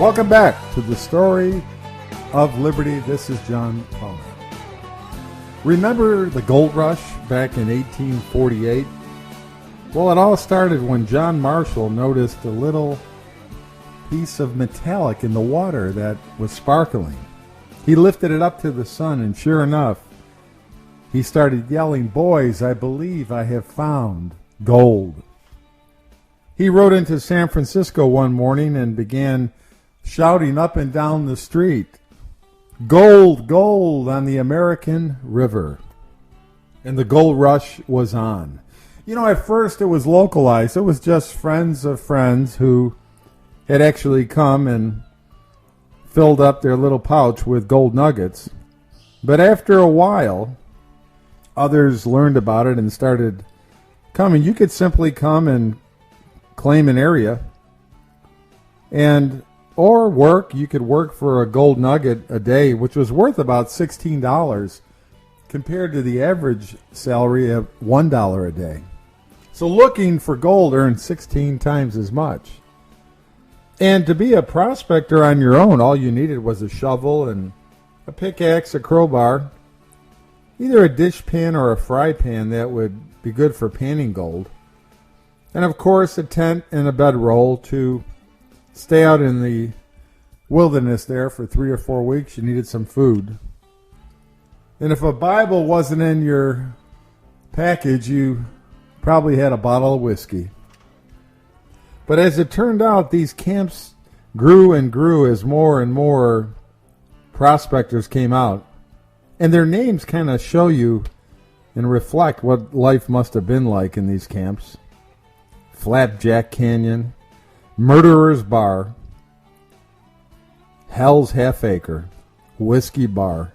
Welcome back to the Story of Liberty. This is John Palmer. Remember the gold rush back in 1848? Well, it all started when John Marshall noticed a little piece of metallic in the water that was sparkling. He lifted it up to the sun, and sure enough, he started yelling, "Boys, I believe I have found gold." He rode into San Francisco one morning and began shouting up and down the street, "Gold, gold on the American River." And the gold rush was on. You know, at first it was localized. It was just friends of friends who had actually come and filled up their little pouch with gold nuggets. But after a while, others learned about it and started coming. You could simply come and claim an area and or work. You could work for a gold nugget a day, which was worth about $16 compared to the average salary of $1 a day. So looking for gold earned 16 times as much. And to be a prospector on your own, all you needed was a shovel and a pickaxe, a crowbar, either a dish pan or a fry pan that would be good for panning gold, and of course a tent and a bedroll to stay out in the wilderness there for 3 or 4 weeks. You needed some food. And if a Bible wasn't in your package, you probably had a bottle of whiskey. But as it turned out, these camps grew and grew as more and more prospectors came out. And their names kind of show you and reflect what life must have been like in these camps. Flapjack Canyon, Murderer's Bar, Hell's Half Acre, Whiskey Bar,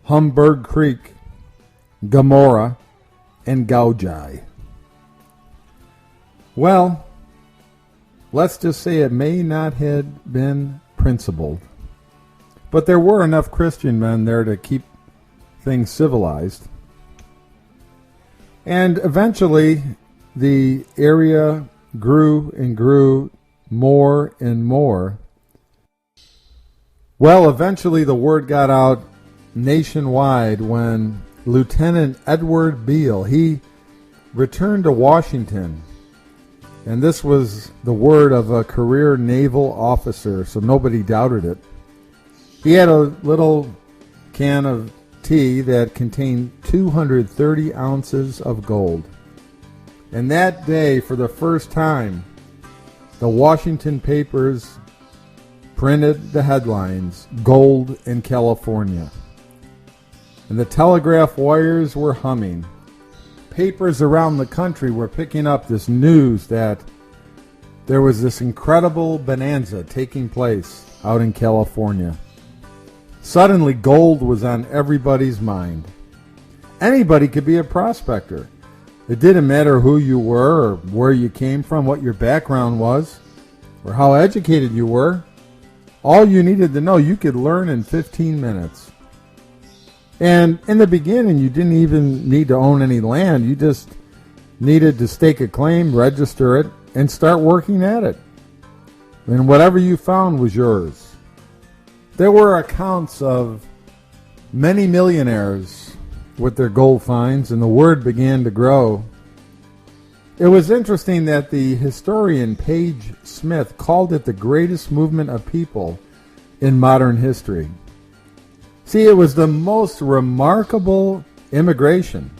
Humberg Creek, Gomorrah, and Gaujai. Well, let's just say it may not have been principled, but there were enough Christian men there to keep things civilized. And eventually, the area grew and grew more and more. Well, eventually the word got out nationwide when Lieutenant Edward Beale, he returned to Washington. And this was the word of a career naval officer, so nobody doubted it. He had a little can of tea that contained 230 ounces of gold. And that day, for the first time, the Washington papers printed the headlines, "Gold in California." And the telegraph wires were humming. Papers around the country were picking up this news that there was this incredible bonanza taking place out in California. Suddenly, gold was on everybody's mind. Anybody could be a prospector. It didn't matter who you were or where you came from, what your background was, or how educated you were. All you needed to know, you could learn in 15 minutes. And in the beginning, you didn't even need to own any land. You just needed to stake a claim, register it, and start working at it. And whatever you found was yours. There were accounts of many millionaires with their gold finds, and the word began to grow. It was interesting that the historian Page Smith called it the greatest movement of people in modern history. See, it was the most remarkable immigration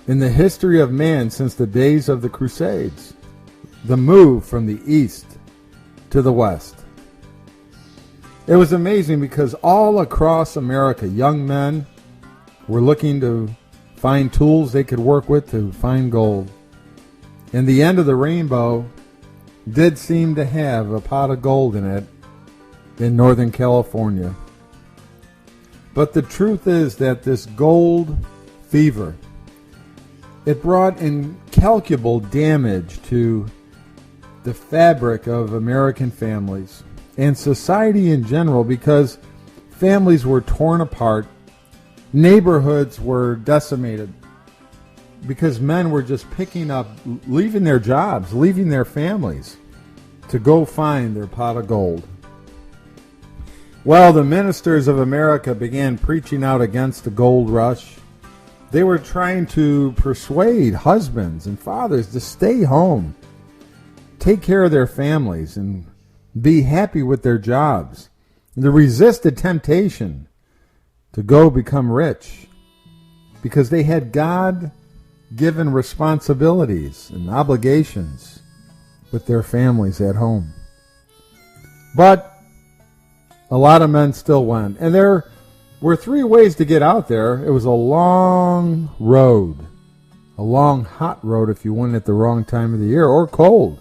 in the history of man since the days of the Crusades. The move from the east to the west. It was amazing because all across America, young men were looking to find tools they could work with to find gold. And the end of the rainbow did seem to have a pot of gold in it in Northern California. But the truth is that this gold fever, it brought incalculable damage to the fabric of American families and society in general, because families were torn apart, neighborhoods were decimated, because men were just picking up, leaving their jobs, leaving their families, to go find their pot of gold. Well, the ministers of America began preaching out against the gold rush. They were trying to persuade husbands and fathers to stay home, take care of their families, and be happy with their jobs, and to resist the temptation to go become rich, because they had God-given responsibilities and obligations with their families at home. But a lot of men still went. And there were 3 ways to get out there. It was a long road, a long, hot road if you went at the wrong time of the year, or cold.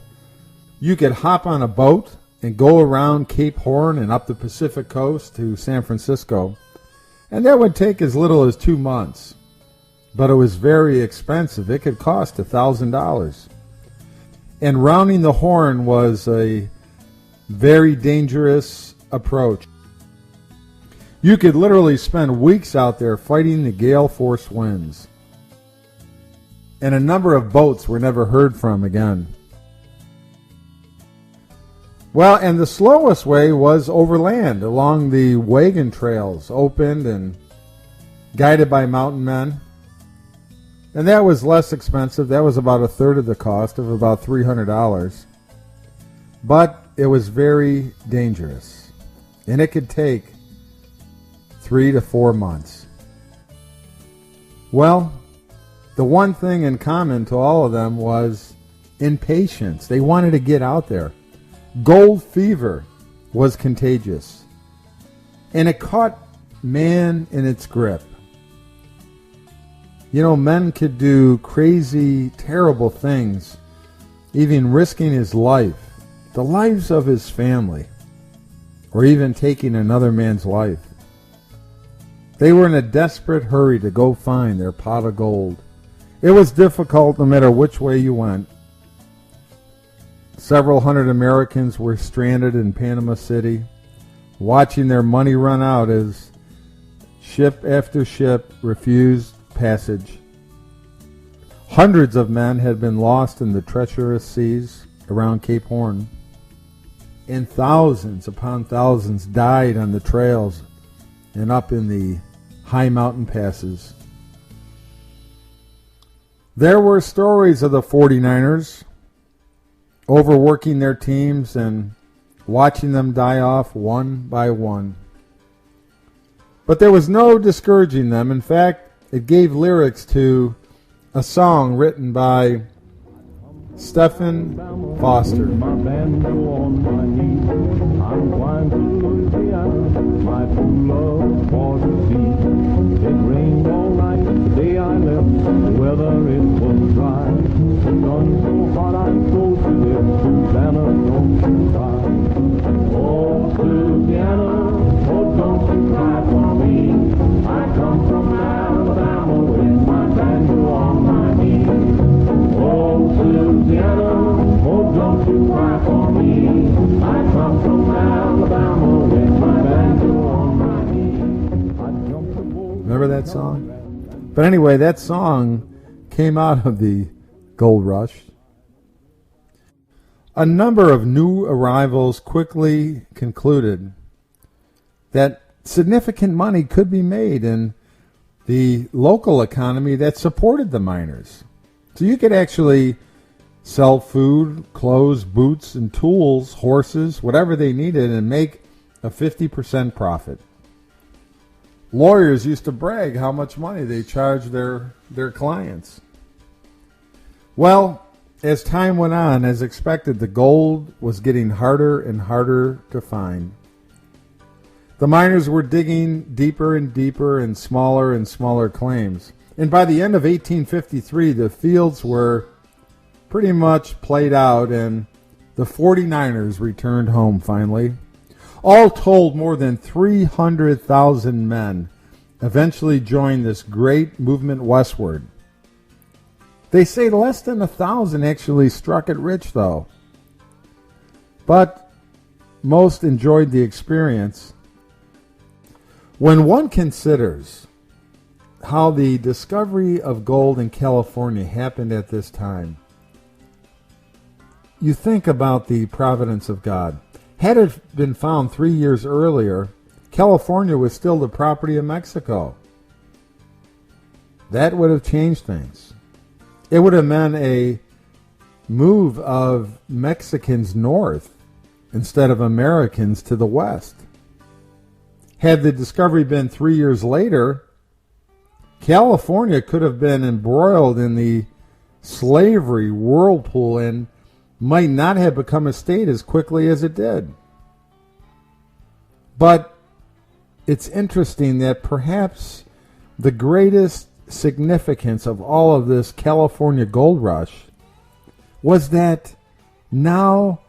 You could hop on a boat and go around Cape Horn and up the Pacific coast to San Francisco. And that would take as little as 2 months. But it was very expensive. It could cost $1,000. And rounding the Horn was a very dangerous approach. You could literally spend weeks out there fighting the gale force winds. And a number of boats were never heard from again. Well, and the slowest way was overland, along the wagon trails, opened and guided by mountain men. And that was less expensive. That was about a third of the cost, of about $300. But it was very dangerous. And it could take 3 to 4 months. Well, the one thing in common to all of them was impatience. They wanted to get out there. Gold fever was contagious, and it caught man in its grip. You know, men could do crazy, terrible things, even risking his life, the lives of his family, or even taking another man's life. They were in a desperate hurry to go find their pot of gold. It was difficult no matter which way you went. Several hundred Americans were stranded in Panama City, watching their money run out as ship after ship refused passage. Hundreds of men had been lost in the treacherous seas around Cape Horn, and thousands upon thousands died on the trails and up in the high mountain passes. There were stories of the 49ers overworking their teams and watching them die off one by one. But there was no discouraging them. In fact, it gave lyrics to a song written by Stephen Foster. My banjo on my knee, I'm flying to Louisiana, my true love for to see. It rained all night the day I left, the weather it was dry. The sun so hot I'm so to live, Susanna, don't you cry. Oh, Susanna, oh, don't you cry for me. I come from Alabama with my banjo on my knee. Oh, Susanna, oh, don't you cry for me. I come from Alabama with my banjo on my knee. I jumped the boat. Remember that song? But anyway, that song came out of the gold rush. A number of new arrivals quickly concluded that significant money could be made in the local economy that supported the miners. So you could actually sell food, clothes, boots, and tools, horses, whatever they needed, and make a 50% profit. Lawyers used to brag how much money they charged their clients. Well, as time went on, as expected, the gold was getting harder and harder to find. The miners were digging deeper and deeper and smaller claims. And by the end of 1853, the fields were pretty much played out, and the 49ers returned home finally. All told, more than 300,000 men eventually joined this great movement westward. They say less than 1,000 actually struck it rich, though. But most enjoyed the experience. When one considers how the discovery of gold in California happened at this time, you think about the providence of God. Had it been found 3 years earlier, California was still the property of Mexico. That would have changed things. It would have meant a move of Mexicans north instead of Americans to the west. Had the discovery been 3 years later, California could have been embroiled in the slavery whirlpool and might not have become a state as quickly as it did. But it's interesting that perhaps the greatest significance of all of this California gold rush was that now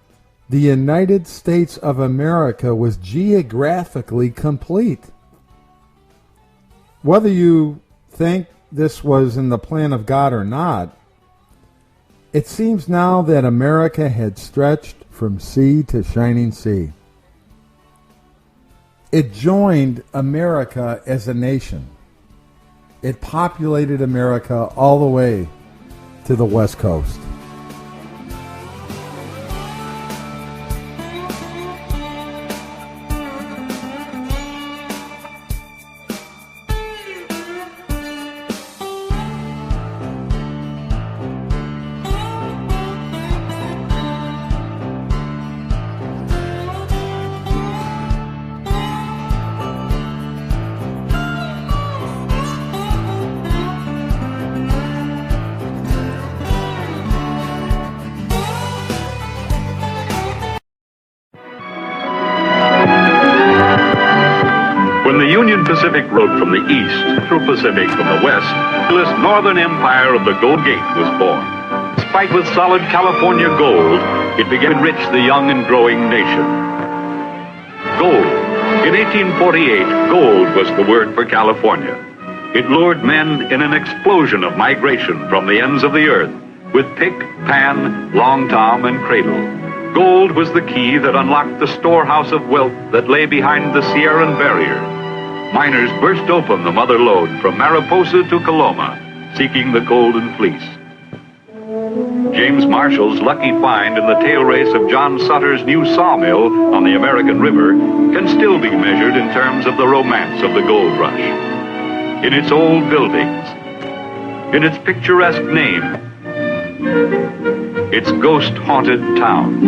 the United States of America was geographically complete. Whether you think this was in the plan of God or not, it seems now that America had stretched from sea to shining sea. It joined America as a nation. It populated America all the way to the West Coast. Pacific Road from the east through Pacific from the west, this northern empire of the Gold Gate was born. Spiked with solid California gold, it began to enrich the young and growing nation. Gold. In 1848, gold was the word for California. It lured men in an explosion of migration from the ends of the earth with pick, pan, long tom, and cradle. Gold was the key that unlocked the storehouse of wealth that lay behind the Sierran barrier. Miners burst open the mother lode from Mariposa to Coloma, seeking the golden fleece. James Marshall's lucky find in the tail race of John Sutter's new sawmill on the American River can still be measured in terms of the romance of the gold rush. In its old buildings, in its picturesque name, its ghost-haunted town.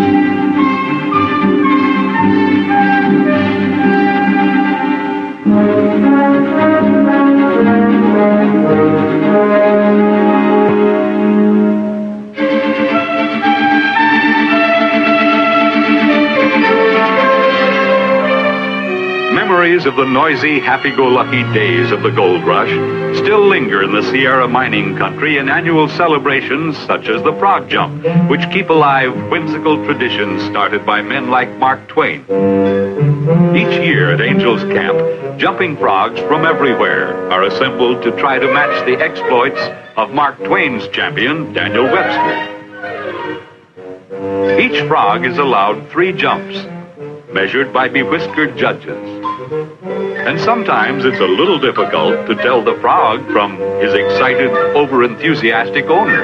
Memories of the noisy, happy-go-lucky days of the gold rush still linger in the Sierra mining country in annual celebrations such as the frog jump, which keep alive whimsical traditions started by men like Mark Twain. Each year at Angel's Camp, jumping frogs from everywhere are assembled to try to match the exploits of Mark Twain's champion, Daniel Webster. Each frog is allowed 3 jumps, measured by bewhiskered judges. And sometimes it's a little difficult to tell the frog from his excited, over-enthusiastic owner.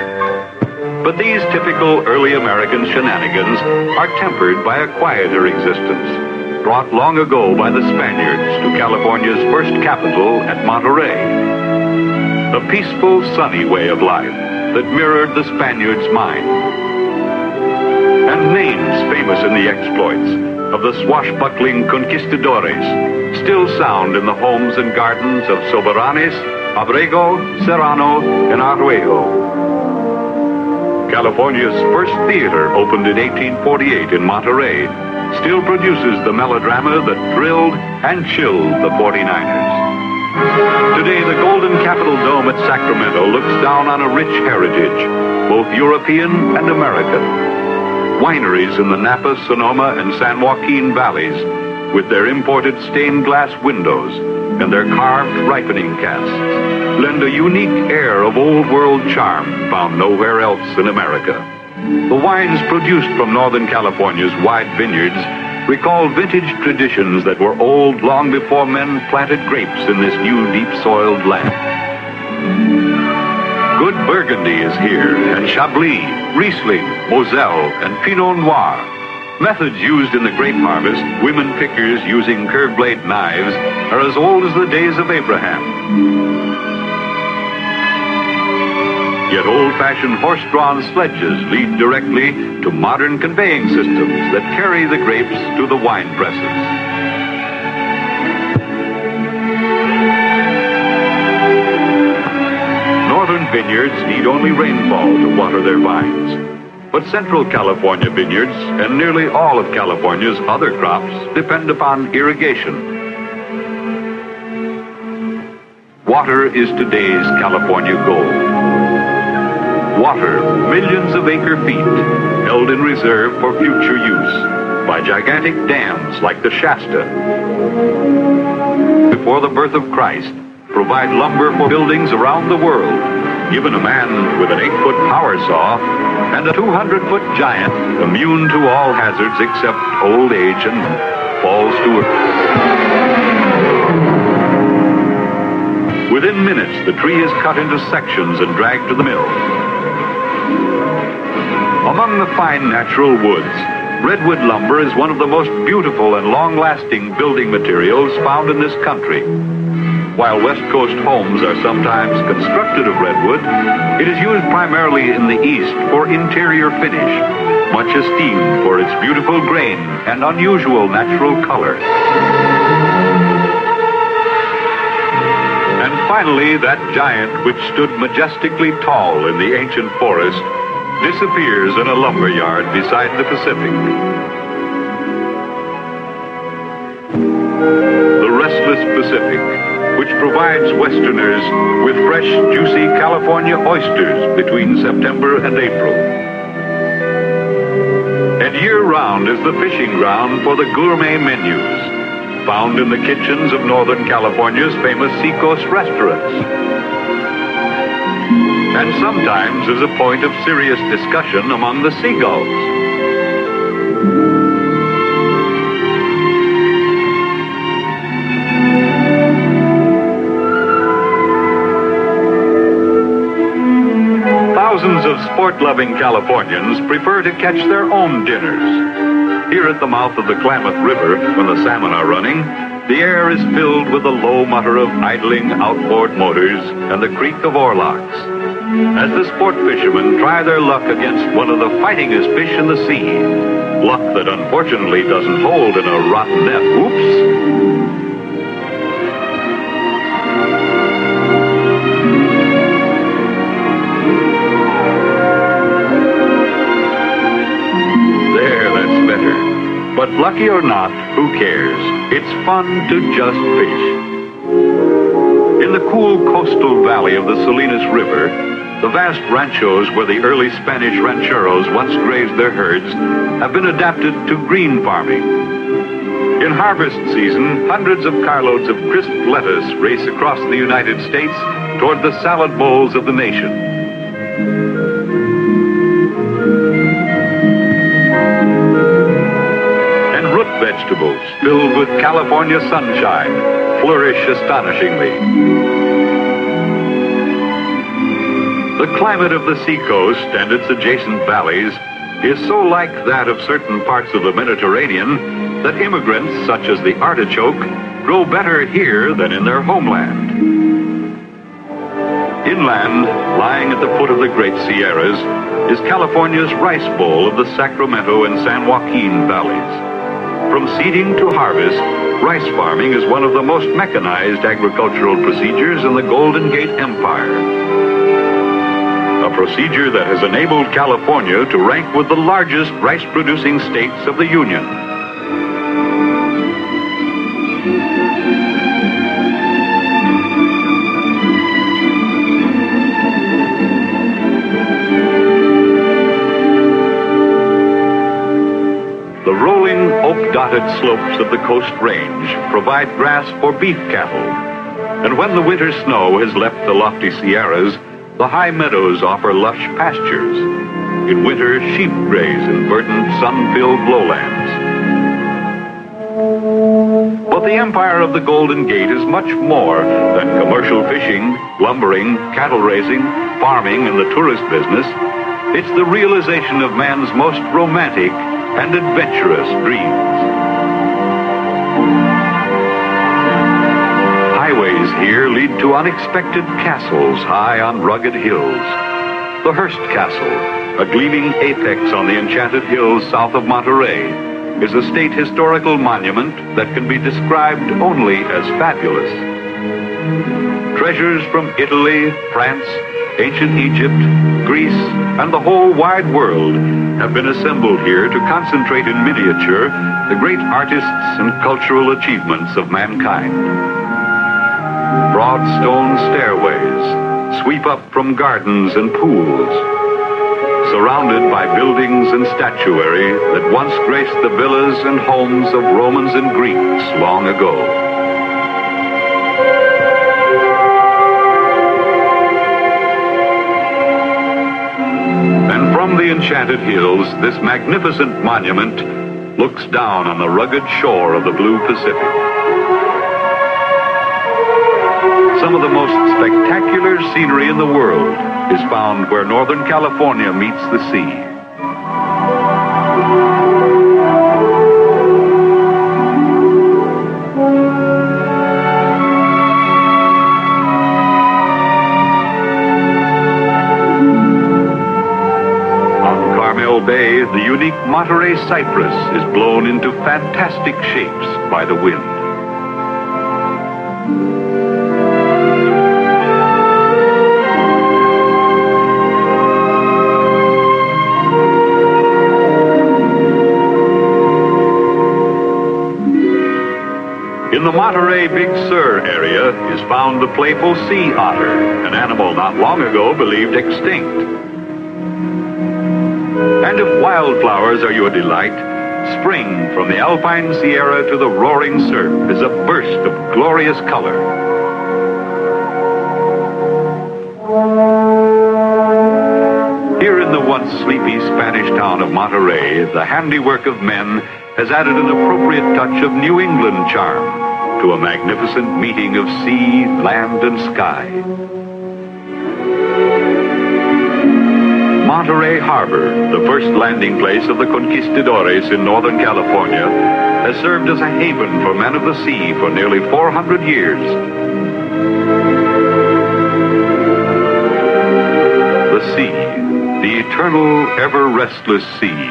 But these typical early American shenanigans are tempered by a quieter existence, brought long ago by the Spaniards to California's first capital at Monterey. A peaceful, sunny way of life that mirrored the Spaniards' mind. And names famous in the exploits of the swashbuckling conquistadores still sound in the homes and gardens of Soberanes, Abrego, Serrano, and Arroyo. California's first theater opened in 1848 in Monterey, still produces the melodrama that thrilled and chilled the 49ers. Today, the Golden Capitol Dome at Sacramento looks down on a rich heritage, both European and American. Wineries in the Napa, Sonoma, and San Joaquin valleys, with their imported stained glass windows and their carved ripening casks, lend a unique air of old-world charm found nowhere else in America. The wines produced from Northern California's wide vineyards recall vintage traditions that were old long before men planted grapes in this new deep-soiled land. Good Burgundy is here, and Chablis, Riesling, Moselle, and Pinot Noir. Methods used in the grape harvest, women pickers using curved blade knives, are as old as the days of Abraham. Yet old-fashioned horse-drawn sledges lead directly to modern conveying systems that carry the grapes to the wine presses. Northern vineyards need only rainfall to water their vines. But Central California vineyards and nearly all of California's other crops depend upon irrigation. Water is today's California gold. Water, millions of acre feet, held in reserve for future use by gigantic dams like the Shasta. Before the birth of Christ, provide lumber for buildings around the world, given a man with an 8-foot power saw and a 200-foot giant immune to all hazards except old age and falls to earth. Within minutes, the tree is cut into sections and dragged to the mill. Among the fine natural woods, redwood lumber is one of the most beautiful and long-lasting building materials found in this country. While West Coast homes are sometimes constructed of redwood, it is used primarily in the East for interior finish, much esteemed for its beautiful grain and unusual natural color. And finally, that giant which stood majestically tall in the ancient forest disappears in a lumber yard beside the Pacific. The restless Pacific, which provides Westerners with fresh, juicy California oysters between September and April. And year-round is the fishing ground for the gourmet menus, found in the kitchens of Northern California's famous seacoast restaurants. And sometimes is a point of serious discussion among the seagulls. Thousands of sport-loving Californians prefer to catch their own dinners. Here at the mouth of the Klamath River, when the salmon are running, the air is filled with the low mutter of idling outboard motors and the creak of oarlocks, as the sport fishermen try their luck against one of the fightingest fish in the sea. Luck that unfortunately doesn't hold in a rotten net. Oops! But lucky or not, who cares? It's fun to just fish. In the cool coastal valley of the Salinas River, the vast ranchos where the early Spanish rancheros once grazed their herds have been adapted to green farming. In harvest season, hundreds of carloads of crisp lettuce race across the United States toward the salad bowls of the nation. Vegetables filled with California sunshine flourish astonishingly. The climate of the seacoast and its adjacent valleys is so like that of certain parts of the Mediterranean that immigrants such as the artichoke grow better here than in their homeland. Inland, lying at the foot of the Great Sierras, is California's rice bowl of the Sacramento and San Joaquin valleys. From seeding to harvest, rice farming is one of the most mechanized agricultural procedures in the Golden Gate Empire. A procedure that has enabled California to rank with the largest rice-producing states of the Union. The rolling oak-dotted slopes of the Coast Range provide grass for beef cattle. And when the winter snow has left the lofty Sierras, the high meadows offer lush pastures. In winter, sheep graze in verdant, sun-filled lowlands. But the empire of the Golden Gate is much more than commercial fishing, lumbering, cattle raising, farming and the tourist business. It's the realization of man's most romantic and adventurous dreams. Highways here lead to unexpected castles high on rugged hills. The Hearst Castle, a gleaming apex on the enchanted hills south of Monterey, is a state historical monument that can be described only as fabulous. Treasures from Italy, France, ancient Egypt, Greece, and the whole wide world have been assembled here to concentrate in miniature the great artists and cultural achievements of mankind. Broad stone stairways sweep up from gardens and pools, surrounded by buildings and statuary that once graced the villas and homes of Romans and Greeks long ago. And from the enchanted hills, this magnificent monument looks down on the rugged shore of the blue Pacific. Some of the most spectacular scenery in the world is found where Northern California meets the sea. On Carmel Bay, the unique Monterey cypress is blown into fantastic shapes by the wind. In the Monterey Big Sur area is found the playful sea otter, an animal not long ago believed extinct. And if wildflowers are your delight, spring from the Alpine Sierra to the roaring surf is a burst of glorious color. Here in the once sleepy Spanish town of Monterey, the handiwork of men has added an appropriate touch of New England charm to a magnificent meeting of sea, land, and sky. Monterey Harbor, the first landing place of the conquistadores in Northern California, has served as a haven for men of the sea for nearly 400 years. The sea, the eternal, ever-restless sea,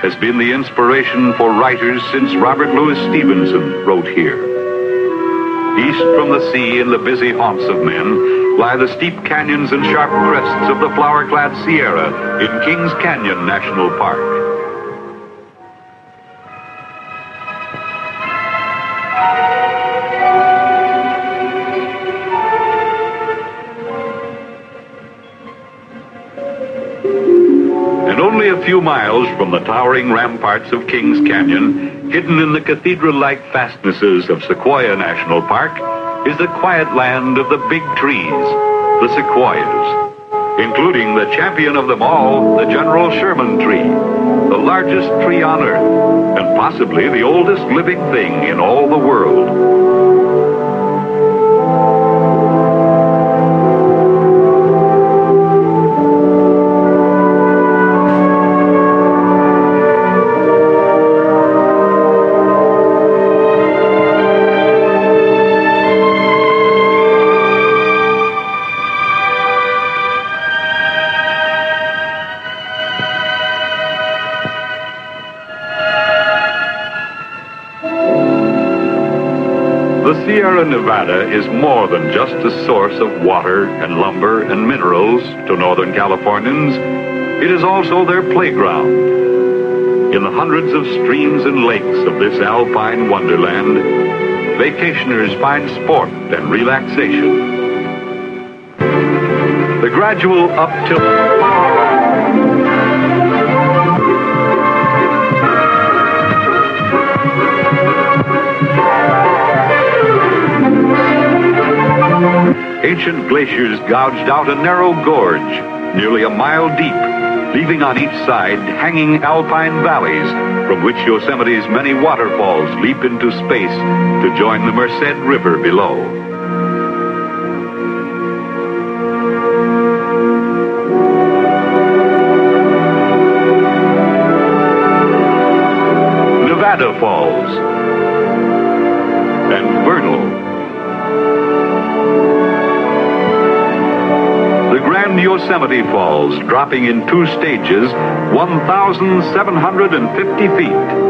has been the inspiration for writers since Robert Louis Stevenson wrote here. East from the sea in the busy haunts of men lie the steep canyons and sharp crests of the flower-clad Sierra in Kings Canyon National Park. And only a few miles from the towering ramparts of Kings Canyon, hidden in the cathedral-like fastnesses of Sequoia National Park, is the quiet land of the big trees, the sequoias, including the champion of them all, the General Sherman tree, the largest tree on Earth, and possibly the oldest living thing in all the world. The Sierra Nevada is more than just a source of water and lumber and minerals to Northern Californians. It is also their playground. In the hundreds of streams and lakes of this alpine wonderland, vacationers find sport and relaxation. The gradual uptilt ancient glaciers gouged out a narrow gorge, nearly a mile deep, leaving on each side hanging alpine valleys from which Yosemite's many waterfalls leap into space to join the Merced River below. Nevada Falls, and Vernal. The Grand Yosemite Falls, dropping in 2 stages, 1,750 feet.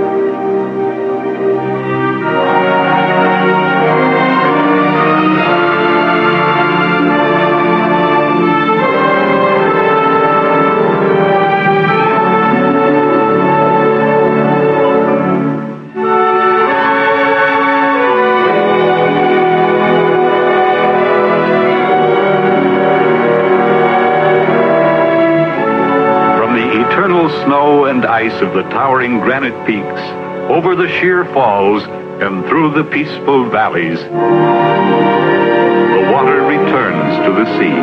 Snow and ice of the towering granite peaks, over the sheer falls, and through the peaceful valleys, the water returns to the sea.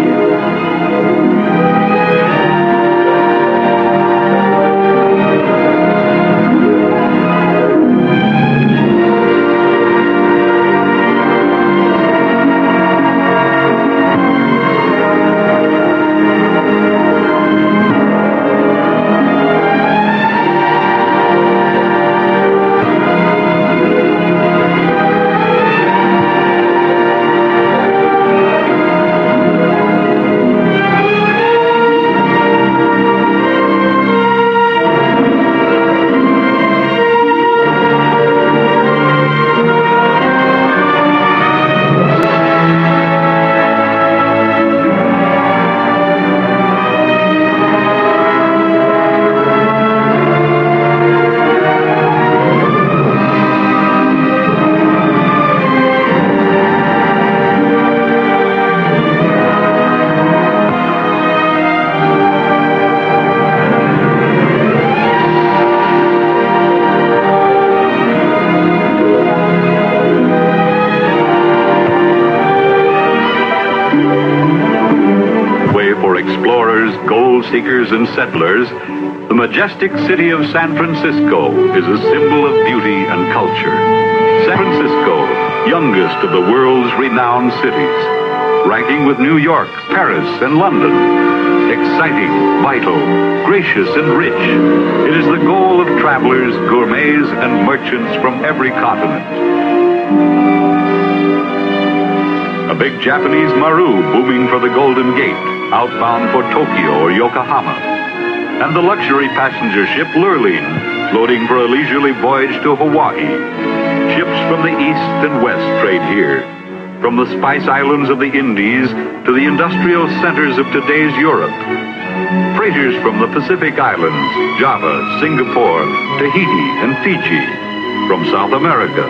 Explorers, gold seekers, and settlers, the majestic city of San Francisco is a symbol of beauty and culture. San Francisco, youngest of the world's renowned cities, ranking with New York, Paris, and London. Exciting, vital, gracious, and rich, it is the goal of travelers, gourmets, and merchants from every continent. A big Japanese maru booming for the Golden Gate, outbound for Tokyo or Yokohama. And the luxury passenger ship Lurline, loading for a leisurely voyage to Hawaii. Ships from the east and west trade here. From the spice islands of the Indies to the industrial centers of today's Europe. Freighters from the Pacific Islands, Java, Singapore, Tahiti, and Fiji. From South America.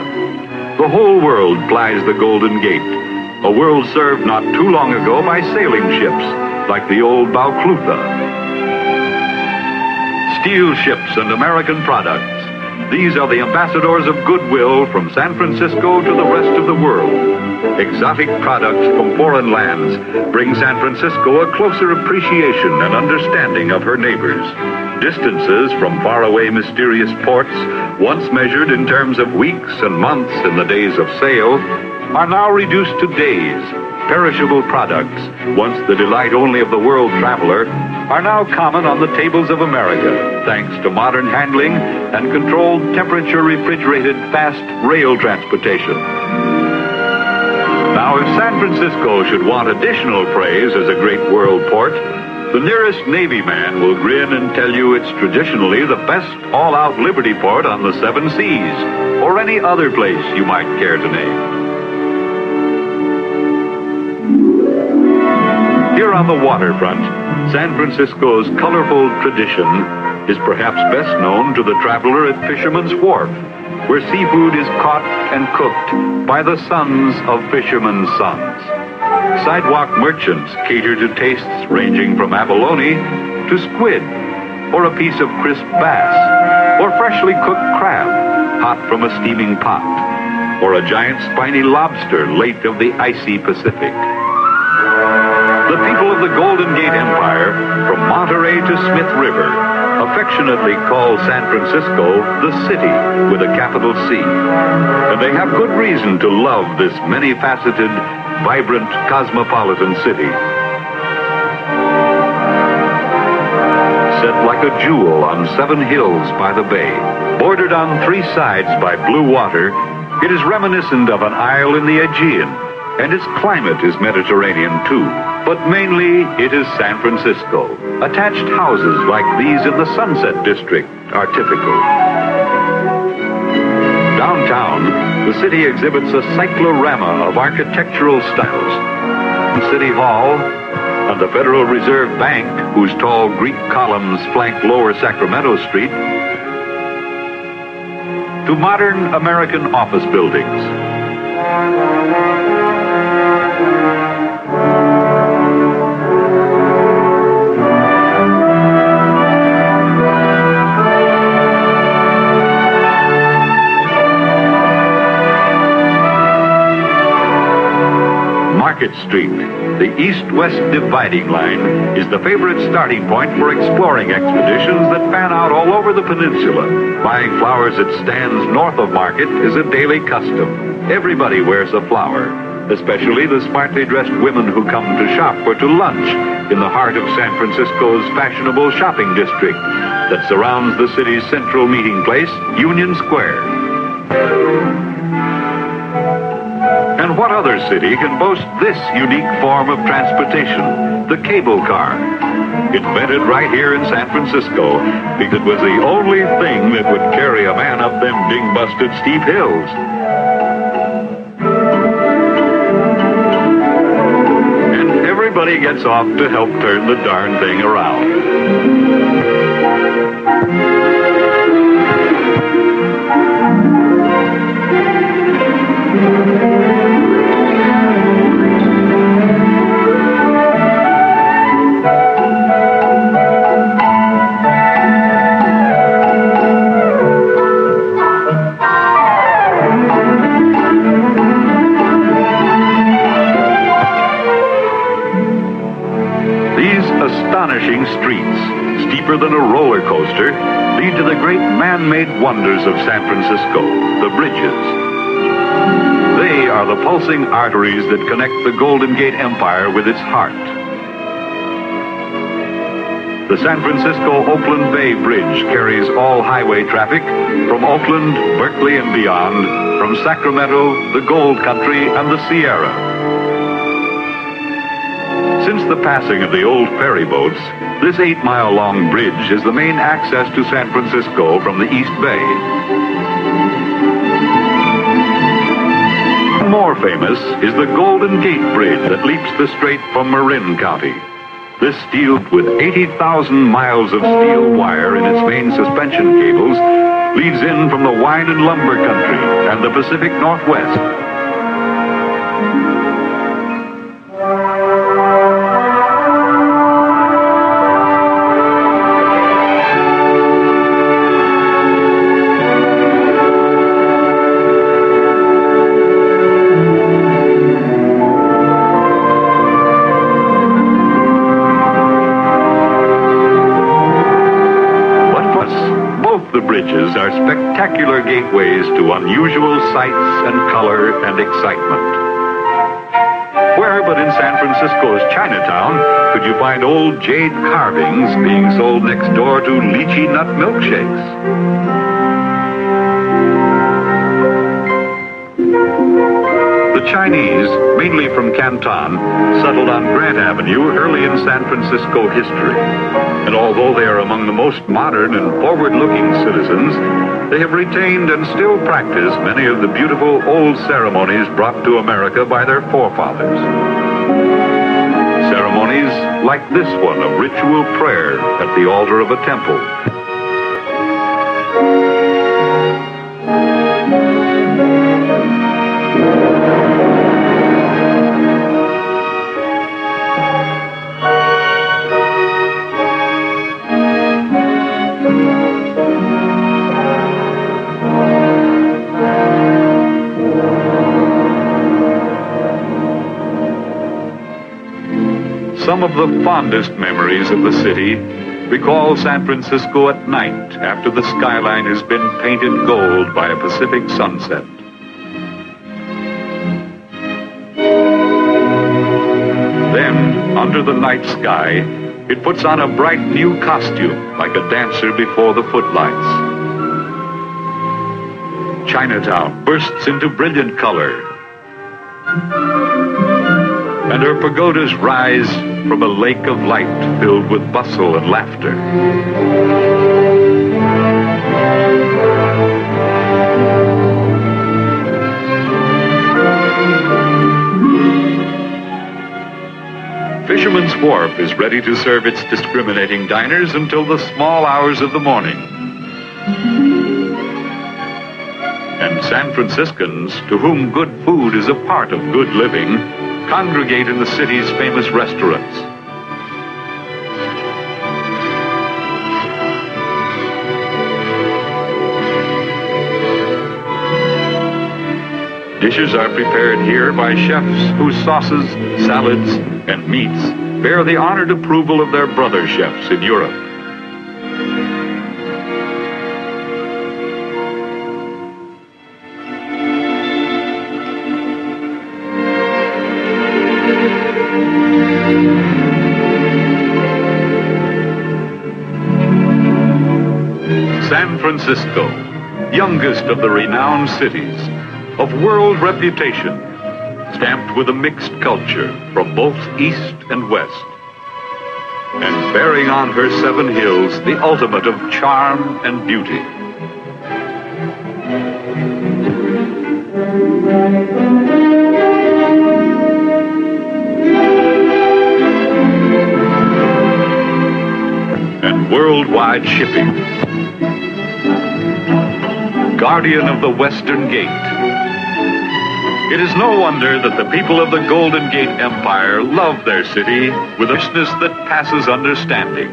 The whole world plies the Golden Gate. A world served not too long ago by sailing ships, like the old Bauklutha. Steel ships and American products. These are the ambassadors of goodwill from San Francisco to the rest of the world. Exotic products from foreign lands bring San Francisco a closer appreciation and understanding of her neighbors. Distances from faraway mysterious ports, once measured in terms of weeks and months in the days of sail, are now reduced to days. Perishable products, once the delight only of the world traveler, are now common on the tables of America, thanks to modern handling and controlled temperature-refrigerated fast rail transportation. Now, if San Francisco should want additional praise as a great world port, the nearest Navy man will grin and tell you it's traditionally the best all-out liberty port on the 7 seas, or any other place you might care to name. Here on the waterfront, San Francisco's colorful tradition is perhaps best known to the traveler at Fisherman's Wharf, where seafood is caught and cooked by the sons of fishermen's sons. Sidewalk merchants cater to tastes ranging from abalone to squid, or a piece of crisp bass, or freshly cooked crab, hot from a steaming pot, or a giant spiny lobster late of the icy Pacific. The people of the Golden Gate Empire, from Monterey to Smith River, affectionately call San Francisco the city with a capital C. And they have good reason to love this many-faceted, vibrant, cosmopolitan city. Set like a jewel on 7 hills by the bay, Bordered on three sides by blue water, it is reminiscent of an isle in the Aegean, and its climate is Mediterranean too. But mainly it is San Francisco. Attached houses like these in the Sunset District are typical. Downtown, the city exhibits a cyclorama of architectural styles. City Hall and the Federal Reserve Bank, whose tall Greek columns flank lower Sacramento Street, to modern American office buildings. Market Street, the east-west dividing line, is the favorite starting point for exploring expeditions that fan out all over the peninsula. Buying flowers at stands north of Market is a daily custom. Everybody wears a flower, especially the smartly dressed women who come to shop or to lunch in the heart of San Francisco's fashionable shopping district that surrounds the city's central meeting place, Union Square. And what other city can boast this unique form of transportation, the cable car? Invented right here in San Francisco because it was the only thing that would carry a man up them ding-busted steep hills. And everybody gets off to help turn the darn thing around. Astonishing streets, steeper than a roller coaster, lead to the great man-made wonders of San Francisco, the bridges. They are the pulsing arteries that connect the Golden Gate Empire with its heart. The San Francisco-Oakland Bay Bridge carries all highway traffic from Oakland, Berkeley, and beyond, from Sacramento, the Gold Country, and the Sierra. Since the passing of the old ferry boats, this 8-mile-long bridge is the main access to San Francisco from the East Bay. More famous is the Golden Gate Bridge that leaps the strait from Marin County. This steel, with 80,000 miles of steel wire in its main suspension cables, leads in from the wine and lumber country and the Pacific Northwest. The bridges are spectacular gateways to unusual sights and color and excitement. Where but in San Francisco's Chinatown could you find old jade carvings being sold next door to lychee nut milkshakes? The Chinese, mainly from Canton, settled on Grant Avenue early in San Francisco history. And although they are among the most modern and forward-looking citizens, they have retained and still practice many of the beautiful old ceremonies brought to America by their forefathers. Ceremonies like this one of ritual prayer at the altar of a temple. Some of the fondest memories of the city recall San Francisco at night after the skyline has been painted gold by a Pacific sunset. Then, under the night sky, it puts on a bright new costume like a dancer before the footlights. Chinatown bursts into brilliant color, and her pagodas rise from a lake of light filled with bustle and laughter. Fisherman's Wharf is ready to serve its discriminating diners until the small hours of the morning. And San Franciscans, to whom good food is a part of good living, congregate in the city's famous restaurants. Dishes are prepared here by chefs whose sauces, salads, and meats bear the honored approval of their brother chefs in Europe. San Francisco, youngest of the renowned cities, of world reputation, stamped with a mixed culture from both east and west, and bearing on her 7 hills the ultimate of charm and beauty. And worldwide shipping, guardian of the Western Gate. It is no wonder that the people of the Golden Gate Empire love their city with a richness that passes understanding.